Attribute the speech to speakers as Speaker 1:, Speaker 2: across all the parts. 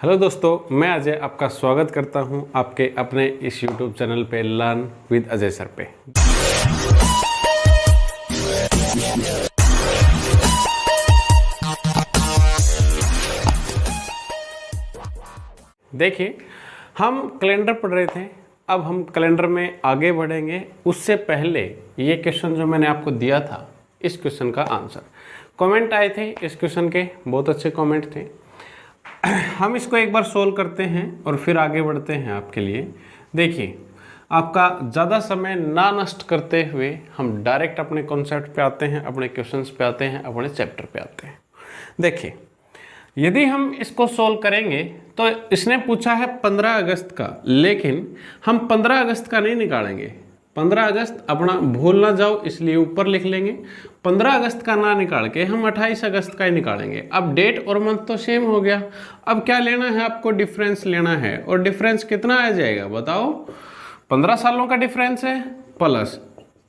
Speaker 1: Hello दोस्तों, मैं अजय आपका स्वागत करता हूं आपके अपने इस YouTube चैनल पे लर्न विद अजय सर पे। देखिए, हम कैलेंडर पढ़ रहे थे, अब हम कैलेंडर में आगे बढ़ेंगे। उससे पहले ये क्वेश्चन जो मैंने आपको दिया था, इस क्वेश्चन का आंसर कमेंट आए थे इस क्वेश्चन के, बहुत अच्छे कमेंट थे। हम इसको एक बार सोल्व करते हैं और फिर आगे बढ़ते हैं आपके लिए। देखिए, आपका ज़्यादा समय ना नष्ट करते हुए हम डायरेक्ट अपने कॉन्सेप्ट पे आते हैं, अपने क्वेश्चंस पे आते हैं, अपने चैप्टर पे आते हैं। देखिए, यदि हम इसको सोल्व करेंगे तो इसने पूछा है 15 अगस्त का, लेकिन हम 15 अगस्त का नहीं निकालेंगे। 15 अगस्त अपना भूल ना जाओ इसलिए ऊपर लिख लेंगे। 15 अगस्त का ना निकाल के हम 28 अगस्त का ही निकालेंगे। अब डेट और मंथ तो सेम हो गया। अब क्या लेना है आपको? डिफरेंस लेना है। और डिफरेंस कितना आ जाएगा बताओ? 15 सालों का डिफरेंस है, प्लस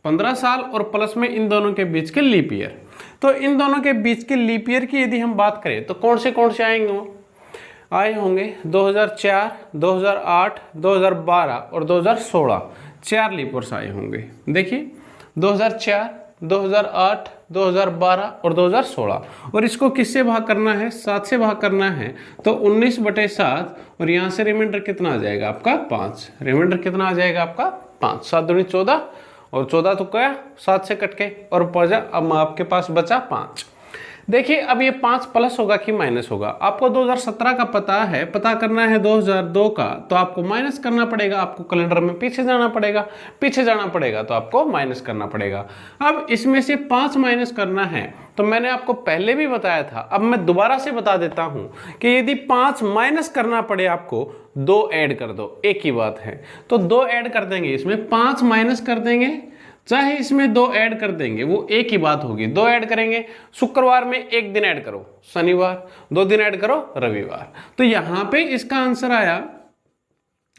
Speaker 1: 15 साल और प्लस में इन दोनों के बीच के लीप ईयर। तो इन दोनों के बीच के लीप ईयर की यदि हम बात करें तो कौन से आएंगे? वो आए होंगे 2004, 2008, 2012 और 2016। 4 लीप ईयर्स आए होंगे। देखिए, 2004, 2008, 2012 और 2016। और इसको किससे भाग करना है? 7 से भाग करना है। तो 19/7 और यहाँ से रिमाइंडर कितना आ जाएगा आपका? 5। रिमाइंडर कितना आ जाएगा आपका? 5। 7 दूनी 14 और 14 तो क्या 7 से कट के और अब आपके पास बचा 5। देखिए, अब ये 5 प्लस होगा कि माइनस होगा? आपको 2017 का पता है, पता करना है 2002 का, तो आपको माइनस करना पड़ेगा। आपको कैलेंडर में पीछे जाना पड़ेगा तो आपको माइनस करना पड़ेगा। अब इसमें से 5 माइनस करना है तो मैंने आपको पहले भी बताया था, अब मैं दोबारा से बता देता हूं कि यदि 5 माइनस करना पड़े आपको, 2 ऐड कर दो, एक ही बात है। तो 2 ऐड कर देंगे, इसमें 5 माइनस कर देंगे, चाहे इसमें 2 ऐड कर देंगे, वो एक ही बात होगी। 2 ऐड करेंगे, शुक्रवार में 1 दिन ऐड करो शनिवार, 2 दिन ऐड करो रविवार। तो यहां पे इसका आंसर आया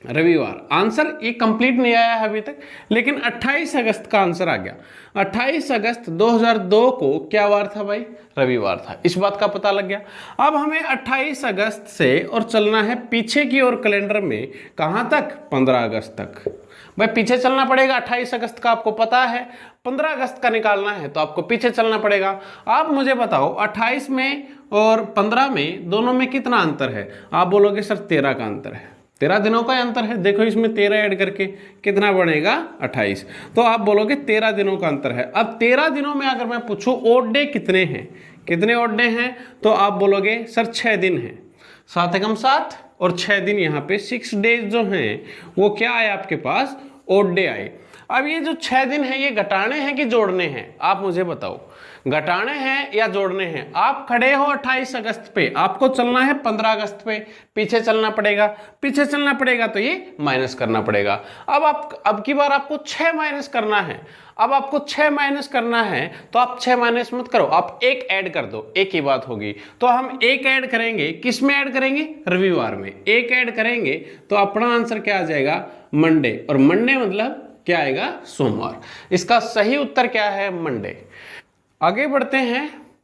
Speaker 1: रविवार। आंसर ये कंप्लीट नहीं आया है अभी तक, लेकिन 28 अगस्त का आंसर आ गया। 28 अगस्त 2002 को क्या वार था भाई? रविवार था। इस बात का पता लग गया। अब हमें 28 अगस्त से और चलना है पीछे की ओर कैलेंडर में, कहां तक? 15 अगस्त तक। भाई पीछे चलना पड़ेगा। 28 अगस्त का आपको पता है, 15 अगस्त का निकालना है तो आपको पीछे चलना पड़ेगा। आप मुझे बताओ 28 में और 15 में दोनों में कितना अंतर है? आप बोलोगे सर 13 का अंतर है। 13 दिनों का अंतर है। देखो, इसमें 13 ऐड करके कितना बनेगा? 28। तो आप बोलोगे 13 दिनों का अंतर है। अब 13 दिनों में अगर मैं पूछूं ओड डे कितने हैं, कितने ओड डे हैं, तो आप बोलोगे सर 6 दिन हैं। 7 एकम 7 और 6 दिन, यहाँ पे 6 डेज जो हैं वो क्या आए आपके पास? ओड डे आए। अब ये जो 6 दिन है, ये घटाने हैं कि जोड़ने हैं? आप मुझे बताओ, घटाने हैं या जोड़ने हैं? आप खड़े हो 28 अगस्त पे, आपको चलना है 15 अगस्त पे, पीछे चलना पड़ेगा तो ये माइनस करना पड़ेगा। अब की बार आपको 6 माइनस करना है। अब आपको 6 माइनस करना है तो आप 6 माइनस मत करो, आप 1 ऐड कर दो, एक ही बात होगी। तो हम 1 ऐड करेंगे, किस में ऐड करेंगे? रविवार में 1 ऐड करेंगे तो अपना आंसर क्या आ जाएगा? मंडे। और मंडे मतलब क्या आएगा? सोमवार। इसका सही उत्तर क्या है? मंडे। आगे बढ़ते हैं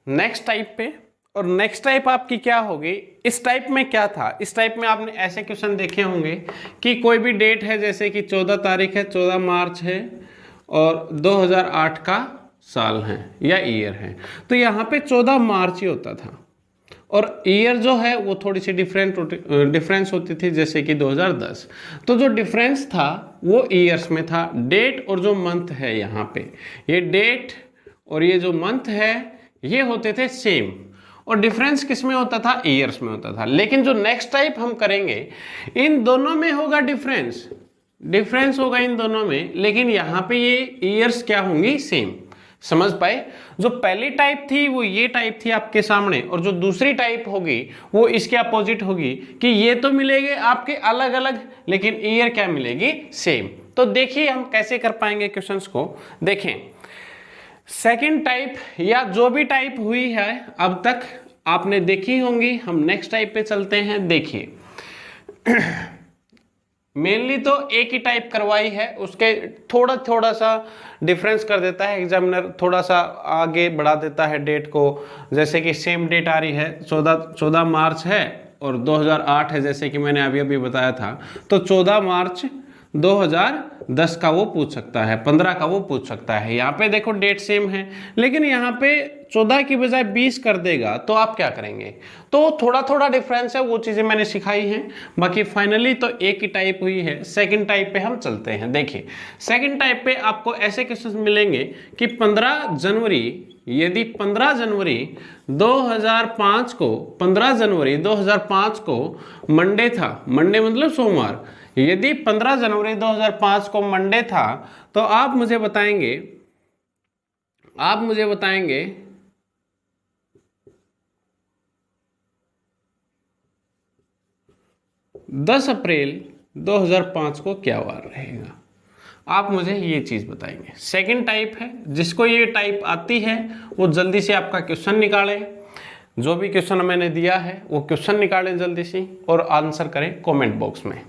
Speaker 1: नेक्स्ट टाइप पे। और नेक्स्ट टाइप आपकी क्या होगी? इस टाइप में क्या था? इस टाइप में आपने ऐसे क्वेश्चन देखे होंगे कि कोई भी डेट है, जैसे कि 14 तारीख है, 14 मार्च है और 2008 का साल है या ईयर है। तो यहाँ पे 14 मार्च ही होता था और ईयर जो है वो थोड़ी सी डिफरेंस होती थी, जैसे कि 2010। तो जो डिफरेंस था वो ईयर्स में था। डेट और जो मंथ है, यहाँ पे ये डेट और ये जो मंथ है ये होते थे सेम, और डिफरेंस किस में होता था? ईयर्स में होता था। लेकिन जो नेक्स्ट टाइप हम करेंगे, इन दोनों में होगा डिफरेंस होगा इन दोनों में, लेकिन यहाँ पे ये ईयर्स क्या होंगी? सेम। समझ पाए? जो पहली टाइप थी वो ये टाइप थी आपके सामने, और जो दूसरी टाइप होगी वो इसके अपोजिट होगी कि ये तो मिलेंगे आपके अलग अलग, लेकिन ईयर क्या मिलेगी? सेम। तो देखिए हम कैसे कर पाएंगे क्वेश्चंस को। देखें, सेकंड टाइप या जो भी टाइप हुई है अब तक आपने देखी होंगी। हम नेक्स्ट टाइप पे चलते हैं। देखिए, मेनली तो एक ही टाइप करवाई है, उसके थोड़ा सा डिफरेंस कर देता है एग्जामिनर, थोड़ा सा आगे बढ़ा देता है डेट को। जैसे कि सेम डेट आ रही है, 14 मार्च है और 2008 है जैसे कि मैंने अभी अभी बताया था, तो 14 मार्च 2010 का वो पूछ सकता है, 15 का वो पूछ सकता है। यहाँ पे देखो डेट सेम है, लेकिन यहाँ पे 14 की बजाय 20 कर देगा तो आप क्या करेंगे? तो थोड़ा थोड़ा डिफरेंस है, वो चीज़ें मैंने सिखाई हैं। बाकी फाइनली तो एक ही टाइप हुई है। सेकंड टाइप पे हम चलते हैं। देखिए सेकंड टाइप पे आपको ऐसे क्वेश्चन मिलेंगे कि 15 जनवरी, यदि 15 जनवरी 2005 को 15 जनवरी 2005 को मंडे था, मंडे मतलब सोमवार, यदि 15 जनवरी 2005 को मंडे था तो आप मुझे बताएंगे 10 अप्रैल 2005 को क्या वार रहेगा? आप मुझे ये चीज़ बताएंगे। सेकंड टाइप है, जिसको ये टाइप आती है वो जल्दी से आपका क्वेश्चन निकालें, जो भी क्वेश्चन मैंने दिया है वो क्वेश्चन निकालें जल्दी से और आंसर करें कमेंट बॉक्स में।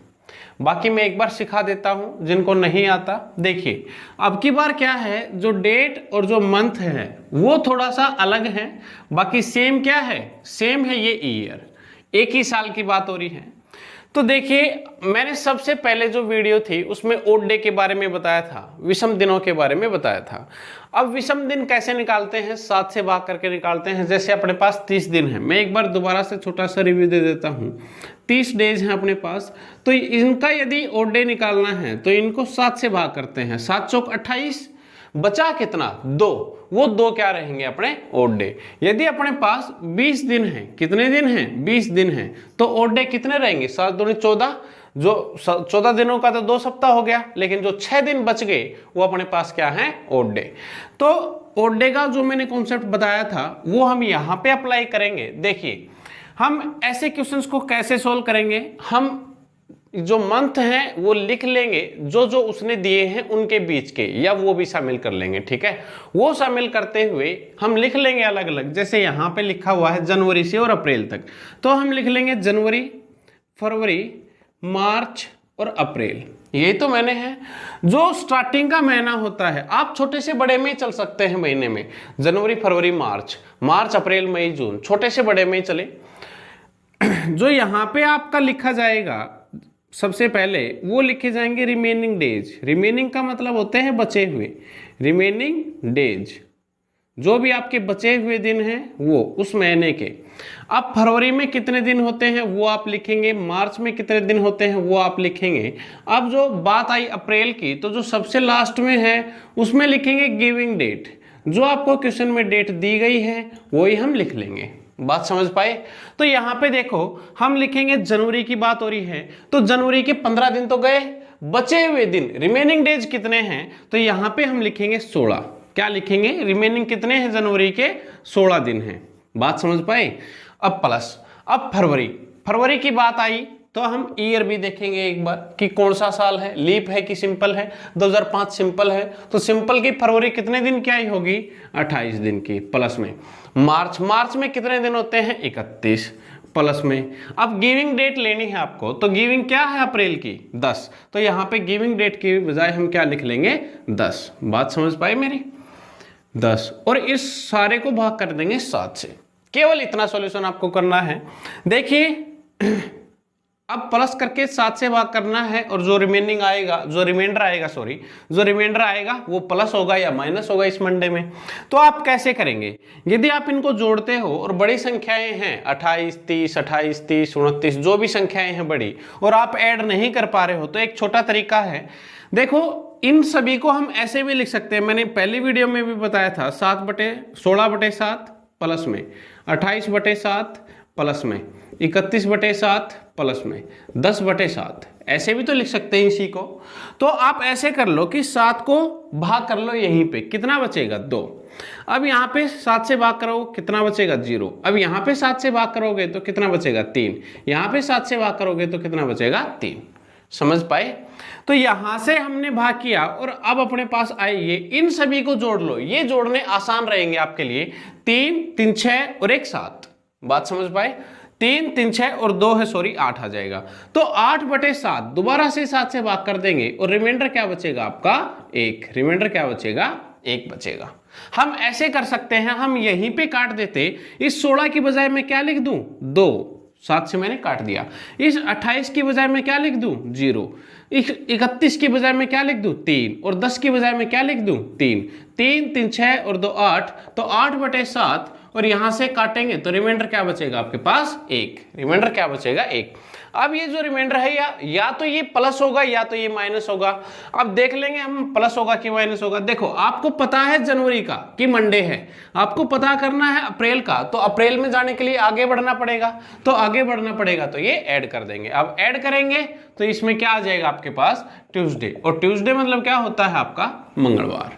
Speaker 1: बाकी मैं एक बार सिखा देता हूं जिनको नहीं आता। देखिए अब की बार क्या है, जो डेट और जो मंथ है वो थोड़ा सा अलग है, बाकी सेम क्या है, सेम है ये ईयर, एक ही साल की बात हो रही है। तो देखिए मैंने सबसे पहले जो वीडियो थी उसमें ओड डे के बारे में बताया था, विषम दिनों के बारे में बताया था। अब विषम दिन कैसे निकालते हैं? 7 से भाग करके निकालते हैं। जैसे अपने पास 30 दिन है, मैं एक बार दोबारा से छोटा सा रिव्यू दे देता हूँ। 30 डेज हैं अपने पास, तो इनका यदि ओड डे निकालना है तो इनको 7 से भाग करते हैं। 7 चौक 28, बचा कितना? 2। वो 2 क्या रहेंगे अपने ओड डे। यदि अपने पास 20 दिन है, कितने दिन हैं? 20 दिन हैं, तो ओड डे कितने रहेंगे? 7 दूनी 14, जो 14 दिनों का तो 2 सप्ताह हो गया, लेकिन जो 6 दिन बच गए वो अपने पास क्या है? Odd day. तो ओड डे का जो मैंने कॉन्सेप्ट बताया था वो हम यहाँ पे अप्लाई करेंगे। देखिए हम ऐसे क्वेश्चंस को कैसे सोल्व करेंगे, हम जो मंथ हैं वो लिख लेंगे, जो जो उसने दिए हैं उनके बीच के, या वो भी शामिल कर लेंगे। ठीक है, वो शामिल करते हुए हम लिख लेंगे अलग अलग। जैसे यहाँ पे लिखा हुआ है जनवरी से और अप्रैल तक, तो हम लिख लेंगे जनवरी, फरवरी, मार्च और अप्रैल। यही तो मैंने है जो स्टार्टिंग का महीना होता है। आप छोटे से बड़े में ही चल सकते हैं महीने में, जनवरी, फरवरी, मार्च, मार्च, अप्रैल, मई, जून, छोटे से बड़े में ही चले। जो यहाँ पे आपका लिखा जाएगा सबसे पहले वो लिखे जाएंगे रिमेनिंग डेज। रिमेनिंग का मतलब होते हैं बचे हुए, रिमेनिंग डेज, जो भी आपके बचे हुए दिन हैं वो उस महीने के। अब फरवरी में कितने दिन होते हैं वो आप लिखेंगे, मार्च में कितने दिन होते हैं वो आप लिखेंगे। अब जो बात आई अप्रैल की, तो जो सबसे लास्ट में है उसमें लिखेंगे गिविंग डेट। जो आपको क्वेश्चन में डेट दी गई है वही हम लिख लेंगे। बात समझ पाए? तो यहाँ पे देखो हम लिखेंगे जनवरी की बात हो रही है, तो जनवरी के 15 दिन तो गए, बचे हुए दिन रिमेनिंग डेज कितने हैं, तो यहाँ पे हम लिखेंगे 16। क्या लिखेंगे? रिमेनिंग कितने हैं जनवरी के? 16 दिन हैं। बात समझ पाए? अब प्लस, अब फरवरी, फरवरी की बात आई तो हम ईयर भी देखेंगे एक बार कि कौन सा साल है, लीप है कि सिंपल है। 2005 सिंपल है, तो सिंपल की फरवरी कितने दिन की आई होगी? 28 दिन की। प्लस में मार्च, मार्च में कितने दिन होते हैं? 31, प्लस में। अब गिविंग डेट लेनी है आपको, तो गिविंग क्या है अप्रैल की? 10, तो यहाँ पे गिविंग डेट की बजाय हम क्या लिख लेंगे? 10। बात समझ पाए मेरी? 10, और इस सारे को भाग कर देंगे 7 से। केवल इतना सॉल्यूशन आपको करना है। देखिए अब प्लस करके 7 से भाग करना है, और जो रिमेनिंग आएगा, जो रिमाइंडर आएगा वो प्लस होगा या माइनस होगा इस मंडे में। तो आप कैसे करेंगे? यदि आप इनको जोड़ते हो और बड़ी संख्याएं हैं 28, 30, 28, 30, 29, जो भी संख्याएं हैं बड़ी, और आप ऐड नहीं कर पा रहे हो, तो एक छोटा तरीका है। देखो इन सभी को हम ऐसे भी लिख सकते हैं, मैंने पहली वीडियो में भी बताया था। 16/7 प्लस में 28/7 प्लस में 31/7 प्लस में 10/7, ऐसे भी तो लिख सकते हैं इसी को। तो आप ऐसे कर लो कि 7 को भाग कर लो यहीं पे, कितना बचेगा? 2। अब यहाँ पे 7 से भाग करो कितना बचेगा? 0। अब यहाँ पे 7 से भाग करोगे तो कितना बचेगा? 3। यहाँ पे 7 से भाग करोगे तो कितना बचेगा? 3। समझ पाए? तो यहां से हमने भाग किया, और अब अपने पास आइए इन सभी को जोड़ लो। ये जोड़ने आसान रहेंगे आपके लिए। 3, 3, 6 और 1, 7। बात समझ पाए? 3, 3, 6 और 2 है, सॉरी 8 आ जाएगा। तो 8/7 दोबारा से 7 से भाग कर देंगे, और रिमाइंडर क्या बचेगा आपका? 1। रिमाइंडर क्या बचेगा? 1 बचेगा। हम ऐसे कर सकते हैं, हम यहीं पे काट देते, इस 16 की बजाय मैं क्या लिख दूं? 2। 7 से मैंने काट दिया। इस 28 की बजाय मैं क्या लिख दूं 0, 31 की बजाय मैं क्या लिख दूं 3, और 10 की बजाय मैं क्या लिख दूं 3, 3 3 6 और 2 8, तो 8/7, और यहां से काटेंगे तो रिमाइंडर क्या बचेगा आपके पास 1, रिमाइंडर क्या बचेगा 1। अब ये जो रिमाइंडर है या तो ये प्लस होगा या तो ये माइनस होगा। अब देख लेंगे हम प्लस होगा कि माइनस होगा। देखो आपको पता है जनवरी का कि मंडे है, आपको पता करना है अप्रैल का, तो अप्रैल में जाने के लिए आगे बढ़ना पड़ेगा, तो आगे बढ़ना पड़ेगा तो ये ऐड कर देंगे। अब ऐड करेंगे तो इसमें क्या आ जाएगा आपके पास ट्यूसडे, और ट्यूसडे मतलब क्या होता है आपका मंगलवार।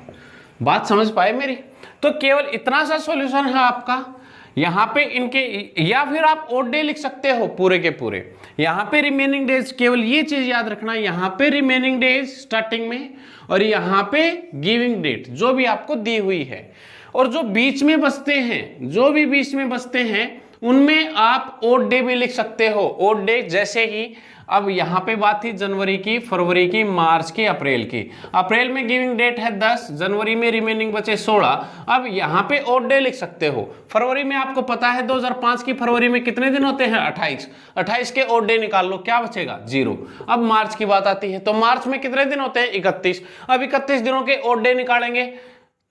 Speaker 1: बात समझ पाए मेरी? तो केवल इतना सा सॉल्यूशन है आपका। यहां पे इनके, या फिर आप ओड डे लिख सकते हो पूरे के पूरे। यहां पे रिमेनिंग डेज, केवल ये चीज याद रखना, यहां पे रिमेनिंग डेज स्टार्टिंग में, और यहां पे गिविंग डेट जो भी आपको दी हुई है, और जो बीच में बचते हैं, जो भी बीच में बचते हैं उनमें आप ओड डे भी लिख सकते हो। ओड डे जैसे ही, अब यहां पे बात थी जनवरी की, फरवरी की, मार्च की, अप्रैल की। अप्रैल में गिविंग डेट है 10, जनवरी में रिमेनिंग बचे 16। अब यहां पे ओड डे लिख सकते हो। फरवरी में आपको पता है 2005 की फरवरी में कितने दिन होते हैं 28, 28 के ओड डे निकाल लो, क्या बचेगा 0। अब मार्च की बात आती है तो मार्च में कितने दिन होते हैं 31, अब 31 दिनों के ओड डे निकालेंगे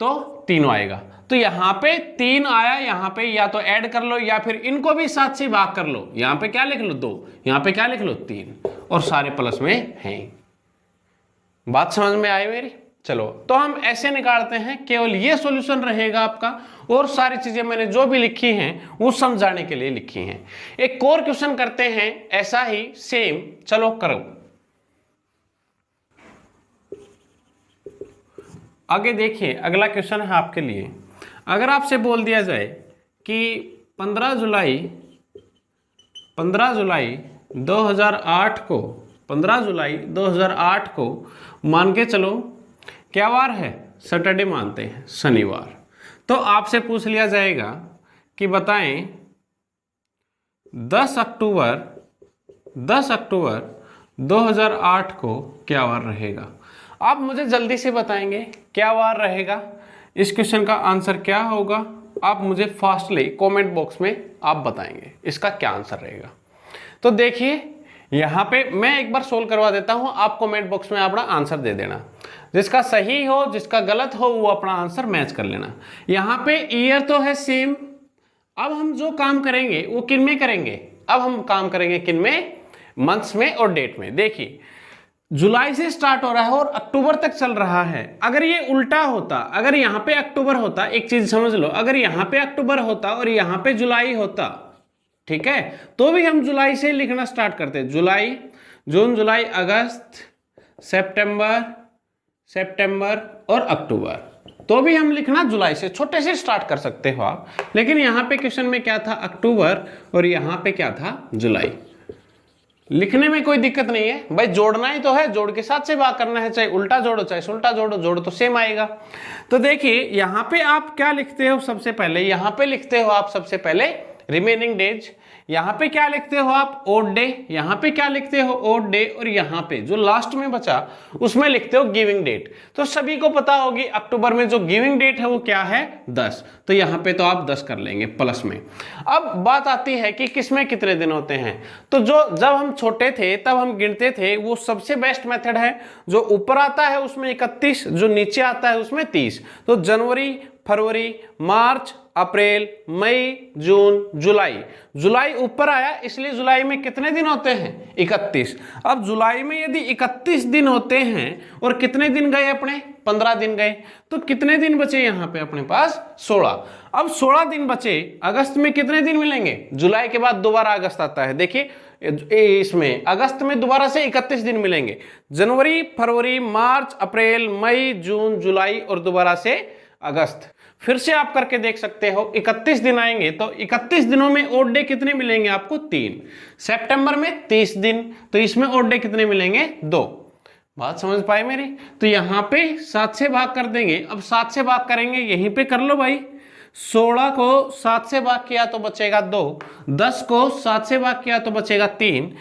Speaker 1: तो 3 आएगा। तो यहां पे 3 आया, यहां पे या तो ऐड कर लो या फिर इनको भी 7 से भाग कर लो। यहां पे क्या लिख लो 2, यहां पे क्या लिख लो 3, और सारे प्लस में हैं। बात समझ में आई मेरी? चलो तो हम ऐसे निकालते हैं, केवल ये सॉल्यूशन रहेगा आपका, और सारी चीजें मैंने जो भी लिखी हैं वो समझाने के लिए लिखी हैं। एक और क्वेश्चन करते हैं ऐसा ही सेम, चलो करो। आगे देखिए अगला क्वेश्चन है आपके लिए। अगर आपसे बोल दिया जाए कि 15 जुलाई 2008 को, 15 जुलाई 2008 को मान के चलो क्या वार है, सैटरडे मानते हैं, शनिवार। तो आपसे पूछ लिया जाएगा कि बताएं 10 अक्टूबर 2008 को क्या वार रहेगा। आप मुझे जल्दी से बताएंगे क्या वार रहेगा, इस क्वेश्चन का आंसर क्या होगा। आप मुझे फास्टली कमेंट बॉक्स में आप बताएंगे इसका क्या आंसर रहेगा। तो देखिए यहाँ पे मैं एक बार सोल्व करवा देता हूँ, आप कमेंट बॉक्स में अपना आंसर दे देना। जिसका सही हो जिसका गलत हो वो अपना आंसर मैच कर लेना। यहाँ पे ईयर तो है सेम। अब हम जो काम करेंगे वो किन में करेंगे, अब हम काम करेंगे किन में, मंथ्स में और डेट में। देखिए जुलाई से स्टार्ट हो रहा है और अक्टूबर तक चल रहा है। अगर ये उल्टा होता, अगर यहाँ पे अक्टूबर होता, एक चीज समझ लो, अगर यहाँ पे अक्टूबर होता और यहाँ पे जुलाई होता, ठीक है, तो भी हम जुलाई से लिखना स्टार्ट करते। जुलाई, जून, जुलाई, अगस्त, सितंबर और अक्टूबर, तो भी हम लिखना जुलाई से, छोटे से स्टार्ट कर सकते हो आप। लेकिन यहाँ पे क्वेश्चन में क्या था, अक्टूबर, और यहाँ पे क्या था, जुलाई। लिखने में कोई दिक्कत नहीं है भाई, जोड़ना ही तो है, जोड़ के साथ से भाग करना है, चाहे उल्टा जोड़ो चाहे उल्टा जोड़ो, जोड़ो तो सेम आएगा। तो देखिए यहाँ पे आप क्या लिखते हो, सबसे पहले यहाँ पे लिखते हो आप सबसे पहले रिमेनिंग डेज, यहाँ पे क्या लिखते हो आप ओड डे, यहाँ पे क्या लिखते हो ओड डे, और यहाँ पे जो लास्ट में बचा उसमें लिखते हो गिविंग डेट। तो सभी को पता होगी अक्टूबर में जो गिविंग डेट है वो क्या है 10, तो यहाँ पे तो आप 10 कर लेंगे प्लस में। अब बात आती है कि किसमें कितने दिन होते हैं। तो जो जब हम छोटे थे तब हम गिनते थे, वो सबसे बेस्ट मेथड है, जो ऊपर आता है उसमें 31, जो नीचे आता है उसमें 30। तो जनवरी, फरवरी, मार्च, अप्रैल, मई, जून, जुलाई। जुलाई ऊपर आया इसलिए जुलाई में कितने दिन होते हैं 31। अब जुलाई में यदि 31 दिन होते हैं और कितने दिन गए अपने 15 दिन गए, तो कितने दिन बचे यहाँ पे अपने पास 16। अब 16 दिन बचे, अगस्त में कितने दिन मिलेंगे, जुलाई के बाद दोबारा अगस्त आता है, देखिए इसमें अगस्त में दोबारा से 31 दिन मिलेंगे। जनवरी, फरवरी, मार्च, अप्रैल, मई, जून, जुलाई और दोबारा से अगस्त। फिर से आप करके देख सकते हो, 31 दिन आएंगे तो 31 दिनों में ओड डे कितने मिलेंगे आपको 3। सितंबर में 30 दिन, तो इसमें ओड डे कितने मिलेंगे 2। बात समझ पाए मेरी? तो यहाँ पे 7 से भाग कर देंगे। अब 7 से भाग करेंगे, यहीं पे कर लो भाई। 16 को 7 से भाग किया तो बचेगा 2, 10 को 7 से भाग किया तो बचेगा 3,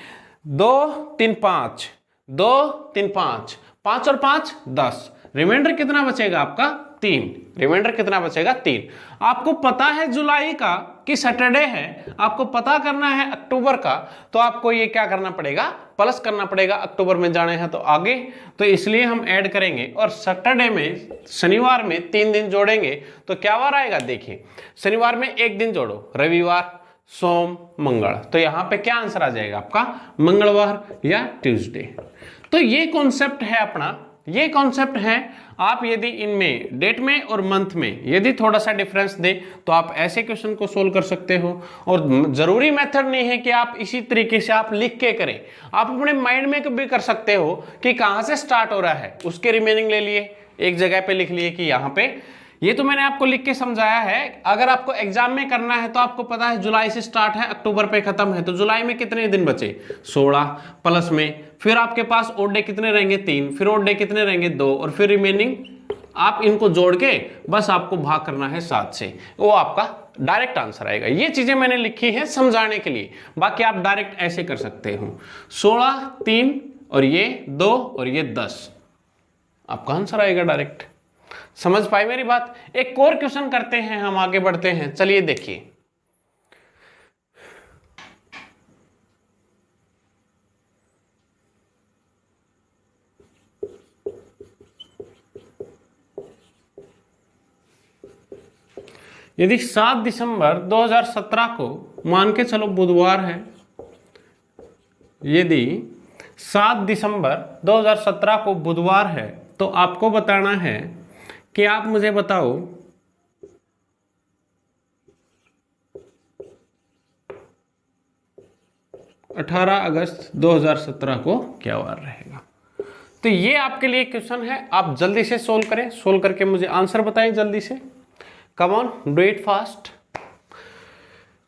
Speaker 1: 2 3 5, 2 3 5, 5 और 5 10, रिमाइंडर कितना बचेगा आपका 3, रिमाइंडर कितना बचेगा 3। आपको पता है जुलाई का कि सैटरडे है, आपको पता करना है अक्टूबर का, तो आपको ये क्या करना पड़ेगा, प्लस करना पड़ेगा। अक्टूबर में जाने हैं तो आगे, तो इसलिए हम ऐड करेंगे और सैटरडे में, शनिवार में 3 दिन जोड़ेंगे तो क्या वार आएगा, देखिए शनिवार में 1 दिन जोड़ो, रविवार, सोम, मंगल, तो यहाँ पे क्या आंसर आ जाएगा आपका, मंगलवार या ट्यूसडे। तो ये कॉन्सेप्ट है अपना, ये कॉन्सेप्ट है। आप यदि इनमें डेट में और मंथ में यदि थोड़ा सा डिफरेंस दे तो आप ऐसे क्वेश्चन को सोल्व कर सकते हो। और जरूरी मेथड नहीं है कि आप इसी तरीके से आप लिख के करें, आप अपने माइंड में भी कर सकते हो कि कहाँ से स्टार्ट हो रहा है, उसके रिमेनिंग ले लिए, एक जगह पे लिख लिए कि यहाँ पे, ये तो मैंने आपको लिख के समझाया है। अगर आपको एग्जाम में करना है तो आपको पता है जुलाई से स्टार्ट है, अक्टूबर पे खत्म है, तो जुलाई में कितने दिन बचे, 16 प्लस में, फिर आपके पास ओड डे कितने रहेंगे 3, फिर ओड डे कितने रहेंगे 2, और फिर रिमेनिंग आप इनको जोड़ के बस आपको भाग करना है 7 से, वो आपका डायरेक्ट आंसर आएगा। ये चीजें मैंने लिखी है समझाने के लिए, बाकी आप डायरेक्ट ऐसे कर सकते हो, 16, 3 और ये 2 और ये 10, आपका आंसर आएगा डायरेक्ट। समझ पाए मेरी बात। एक और क्वेश्चन करते हैं, हम आगे बढ़ते हैं, चलिए देखिए। यदि 7 दिसंबर 2017 को, मान के चलो बुधवार है, यदि 7 दिसंबर 2017 को बुधवार है, तो आपको बताना है कि आप मुझे बताओ 18 अगस्त 2017 को क्या वार रहेगा। तो ये आपके लिए क्वेश्चन है, आप जल्दी से सोल्व करें, सोल्व करके मुझे आंसर बताएं जल्दी से। Come on, do it fast.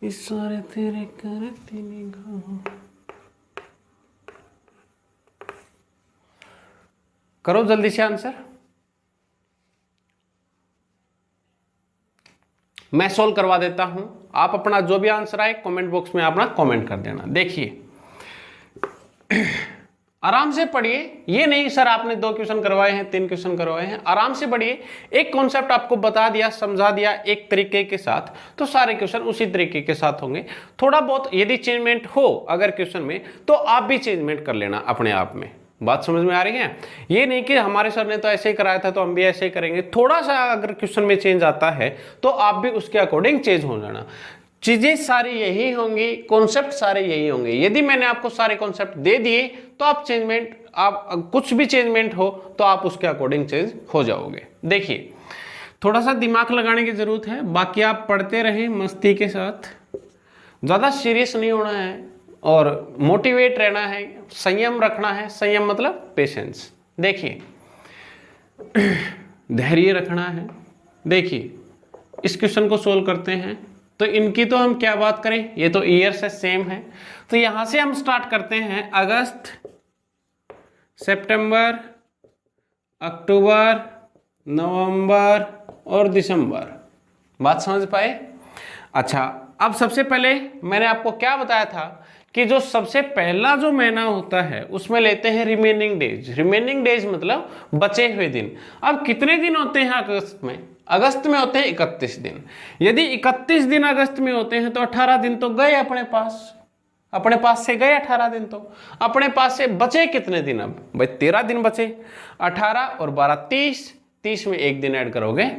Speaker 1: इस सारे तेरे करती निगाहों, करो जल्दी से आंसर। मैं सोल्व करवा देता हूं, आप अपना जो भी आंसर आए कमेंट बॉक्स में अपना कमेंट कर देना। देखिए आराम से पढ़िए, ये नहीं सर आपने 2 क्वेश्चन करवाए हैं, 3 क्वेश्चन करवाए हैं, आराम से पढ़िए। एक कॉन्सेप्ट आपको बता दिया, समझा दिया एक तरीके के साथ, तो सारे क्वेश्चन उसी तरीके के साथ होंगे। थोड़ा बहुत यदि चेंजमेंट हो अगर क्वेश्चन में, तो आप भी चेंजमेंट कर लेना अपने आप में। बात समझ में आ रही है। ये नहीं कि हमारे सर ने तो ऐसे ही कराया था तो हम भी ऐसे ही करेंगे, थोड़ा सा अगर क्वेश्चन में चेंज आता है तो आप भी उसके अकॉर्डिंग चेंज हो जाना। चीजें सारी यही होंगी, कॉन्सेप्ट सारे यही होंगे। यदि मैंने आपको सारे कॉन्सेप्ट दे दिए तो आप चेंजमेंट, आप कुछ भी चेंजमेंट हो तो आप उसके अकॉर्डिंग चेंज हो जाओगे। देखिए थोड़ा सा दिमाग लगाने की जरूरत है, बाकी आप पढ़ते रहें मस्ती के साथ, ज्यादा सीरियस नहीं होना है और मोटिवेट रहना है, संयम रखना है। संयम मतलब पेशेंस। देखिए धैर्य रखना है। देखिए इस क्वेश्चन को सोल्व करते हैं, तो इनकी तो हम क्या बात करें, ये तो ईयर से सेम है, तो यहां से हम स्टार्ट करते हैं अगस्त, सितंबर, अक्टूबर, नवंबर और दिसंबर। बात समझ पाए। अच्छा अब सबसे पहले मैंने आपको क्या बताया था कि जो सबसे पहला जो महीना होता है उसमें लेते हैं रिमेनिंग डेज। रिमेनिंग डेज मतलब बचे हुए दिन। अब कितने दिन होते हैं अगस्त में? अगस्त में होते हैं 31 दिन। यदि 31 दिन अगस्त में होते हैं तो 18 दिन तो गए अपने पास से गए 18 दिन, तो अपने पास से बचे कितने दिन? अब भाई 13 दिन बचे, 18 और 12 30, 30 में 1 दिन ऐड करोगे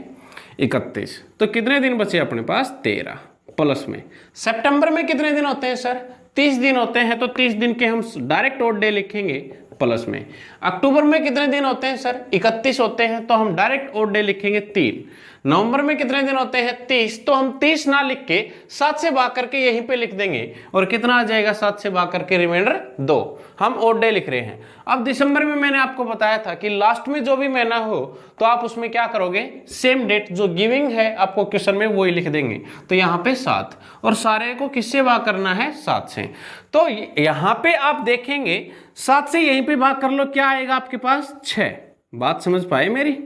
Speaker 1: 31, तो कितने दिन बचे अपने पास? 13 प्लस में। सितंबर में कितने दिन होते हैं सर? 30 दिन होते हैं, तो 30 दिन के हम डायरेक्ट ओड डे लिखेंगे प्लस में। अक्टूबर में कितने दिन होते हैं सर? 31 होते हैं, तो हम डायरेक्ट ओड डे लिखेंगे 3। नवंबर में कितने दिन होते हैं? 30, तो हम 30 ना लिख के 7 से भाग करके यहीं पे लिख देंगे, और कितना आ जाएगा 7 से भाग करके? रिमाइंडर 2। हम ओड डे लिख रहे हैं। अब दिसंबर में मैंने आपको बताया था कि लास्ट में जो भी महीना हो तो आप उसमें क्या करोगे? सेम डेट जो गिविंग है आपको क्वेश्चन में वही लिख देंगे, तो यहाँ पे 7, और सारे को किससे भाग करना है? 7 से। तो यहाँ पे आप देखेंगे 7 से यहीं पे भाग कर लो, क्या आएगा आपके पास? 6। बात समझ पाए मेरी?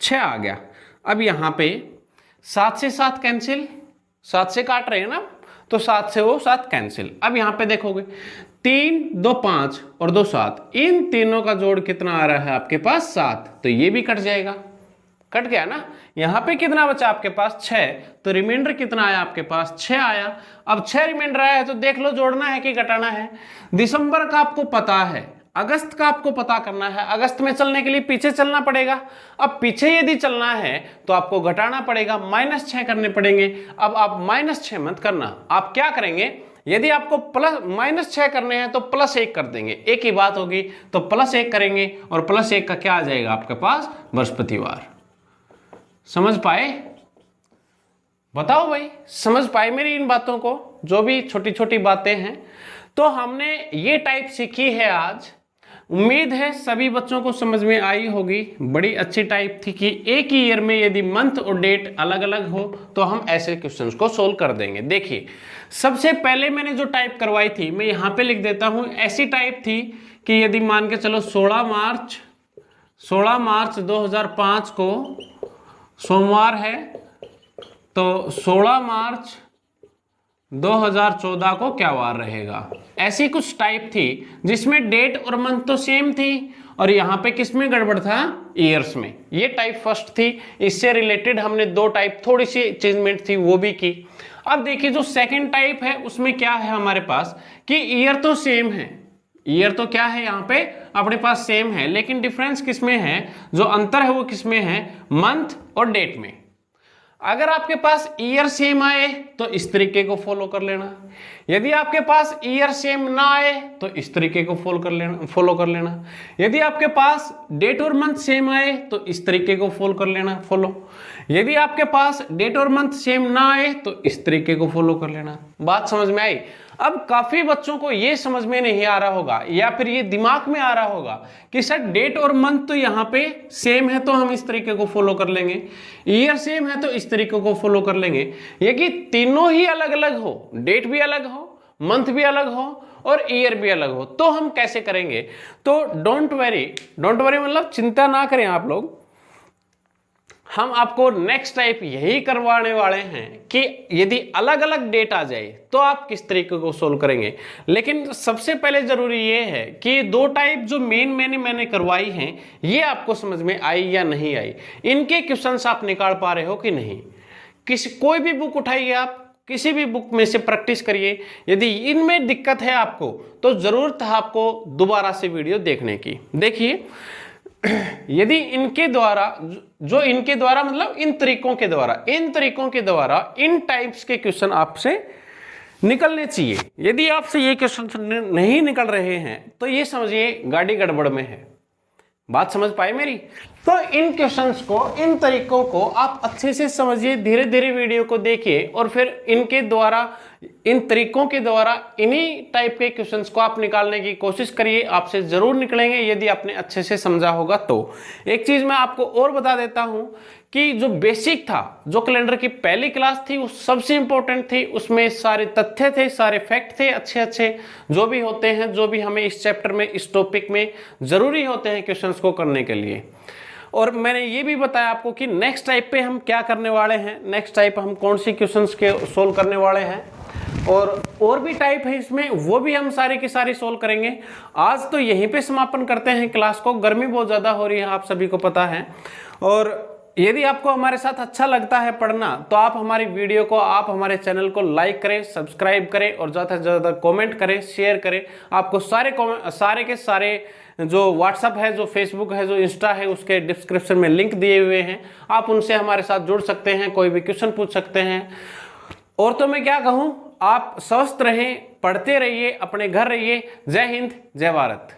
Speaker 1: 6 आ गया। अब यहाँ पे 7 से 7 कैंसिल, 7 से काट रहे हैं ना, तो 7 से वो 7 कैंसिल। अब यहाँ पे देखोगे 3 2 5 और 2 7, इन तीनों का जोड़ कितना आ रहा है आपके पास? 7, तो ये भी कट जाएगा। कट गया ना। यहाँ पे कितना बचा आपके पास 6, तो रिमाइंडर कितना आया आपके पास 6 आया। अब 6 रिमाइंडर आया है तो देख लो जोड़ना है कि घटाना है। दिसंबर का आपको पता है, अगस्त का आपको पता करना है। अगस्त में चलने के लिए पीछे चलना पड़ेगा। अब पीछे यदि चलना है तो आपको घटाना पड़ेगा, -6 करने पड़ेंगे। अब आप -6 मत करना, आप क्या करेंगे, यदि आपको -6 करने हैं तो +1 कर देंगे, एक ही बात होगी। तो +1 करेंगे और +1 का क्या आ जाएगा आपके पास, बृहस्पतिवार। समझ पाए? बताओ भाई, समझ पाए मेरी इन बातों को, जो भी छोटी छोटी बातें हैं। तो हमने ये टाइप सीखी है आज। उम्मीद है सभी बच्चों को समझ में आई होगी। बड़ी अच्छी टाइप थी कि एक ही ईयर में यदि मंथ और डेट अलग अलग हो तो हम ऐसे क्वेश्चंस को सोल्व कर देंगे। देखिए, सबसे पहले मैंने जो टाइप करवाई थी मैं यहाँ पे लिख देता हूँ। ऐसी टाइप थी कि यदि मान के चलो 16 मार्च 2005 को सोमवार है, तो 16 मार्च 2014 को क्या वार रहेगा। ऐसी कुछ टाइप थी जिसमें डेट और मंथ तो सेम थी और यहाँ पे किसमें गड़बड़ था, ईयर्स में। ये टाइप फर्स्ट थी। इससे रिलेटेड हमने 2 टाइप थोड़ी सी चेंजमेंट थी वो भी की। अब देखिए जो सेकंड टाइप है उसमें क्या है हमारे पास कि ईयर तो सेम है, ईयर तो क्या है यहाँ पे अपने पास सेम है, लेकिन डिफरेंस किसमें है, जो अंतर है वो किसमें है, मंथ और डेट में। अगर आपके पास ईयर सेम आए तो इस तरीके को फॉलो कर लेना, यदि आपके पास ईयर सेम ना आए तो इस तरीके को फॉलो कर लेना, यदि आपके पास डेट और मंथ सेम आए तो इस तरीके को फॉलो कर लेना, यदि आपके पास डेट और मंथ सेम ना आए तो इस तरीके को फॉलो कर लेना। बात समझ में आई? अब काफी बच्चों को ये समझ में नहीं आ रहा होगा या फिर ये दिमाग में आ रहा होगा कि सर डेट और मंथ तो यहाँ पे सेम है तो हम इस तरीके को फॉलो कर लेंगे, ईयर सेम है तो इस तरीके को फॉलो कर लेंगे। ये कि तीनों ही अलग अलग हो, डेट भी अलग हो, मंथ भी अलग हो और ईयर भी अलग हो, तो हम कैसे करेंगे। तो डोंट वरी मतलब चिंता ना करें आप लोग, हम आपको नेक्स्ट टाइप यही करवाने वाले हैं कि यदि अलग अलग डेट आ जाए तो आप किस तरीके को सोल्व करेंगे। लेकिन सबसे पहले जरूरी ये है कि 2 टाइप जो मैंने करवाई हैं ये आपको समझ में आई या नहीं आई, इनके क्वेश्चंस आप निकाल पा रहे हो कि नहीं। कोई भी बुक उठाइए, आप किसी भी बुक में से प्रैक्टिस करिए। यदि इनमें दिक्कत है आपको तो जरूरत है आपको दोबारा से वीडियो देखने की। देखिए, यदि इनके द्वारा मतलब इन तरीकों के द्वारा इन टाइप्स के क्वेश्चन आपसे निकलने चाहिए। यदि आपसे ये क्वेश्चन नहीं निकल रहे हैं तो ये समझिए गाड़ी गड़बड़ में है। बात समझ पाए मेरी? तो इन क्वेश्चंस को, इन तरीकों को आप अच्छे से समझिए, धीरे धीरे वीडियो को देखिए और फिर इनके द्वारा, इन तरीकों के द्वारा इन्हीं टाइप के क्वेश्चंस को आप निकालने की कोशिश करिए। आपसे जरूर निकलेंगे यदि आपने अच्छे से समझा होगा तो। एक चीज मैं आपको और बता देता हूं कि जो बेसिक था, जो कैलेंडर की पहली क्लास थी वो सबसे इंपॉर्टेंट थी। उसमें सारे तथ्य थे, सारे फैक्ट थे, अच्छे जो भी होते हैं, जो भी हमें इस चैप्टर में, इस टॉपिक में जरूरी होते हैं क्वेश्चंस को करने के लिए। और मैंने ये भी बताया आपको कि नेक्स्ट टाइप पे हम क्या करने वाले हैं, नेक्स्ट टाइप हम कौन सी क्वेश्चंस के सोल्व करने वाले हैं, और भी टाइप है इसमें, वो भी हम सारी की सारी सोल्व करेंगे। आज तो यहीं पे समापन करते हैं क्लास को, गर्मी बहुत ज़्यादा हो रही है आप सभी को पता है। और यदि आपको हमारे साथ अच्छा लगता है पढ़ना तो आप हमारी वीडियो को, आप हमारे चैनल को लाइक करें, सब्सक्राइब करें और ज़्यादा से ज़्यादा कमेंट करें, शेयर करें। आपको सारे के सारे जो व्हाट्सअप है, जो फेसबुक है, जो इंस्टा है, उसके डिस्क्रिप्शन में लिंक दिए हुए हैं, आप उनसे हमारे साथ जुड़ सकते हैं, कोई भी क्वेश्चन पूछ सकते हैं। और तो मैं क्या कहूँ, आप स्वस्थ रहें, पढ़ते रहिए, अपने घर रहिए। जय हिंद, जय भारत।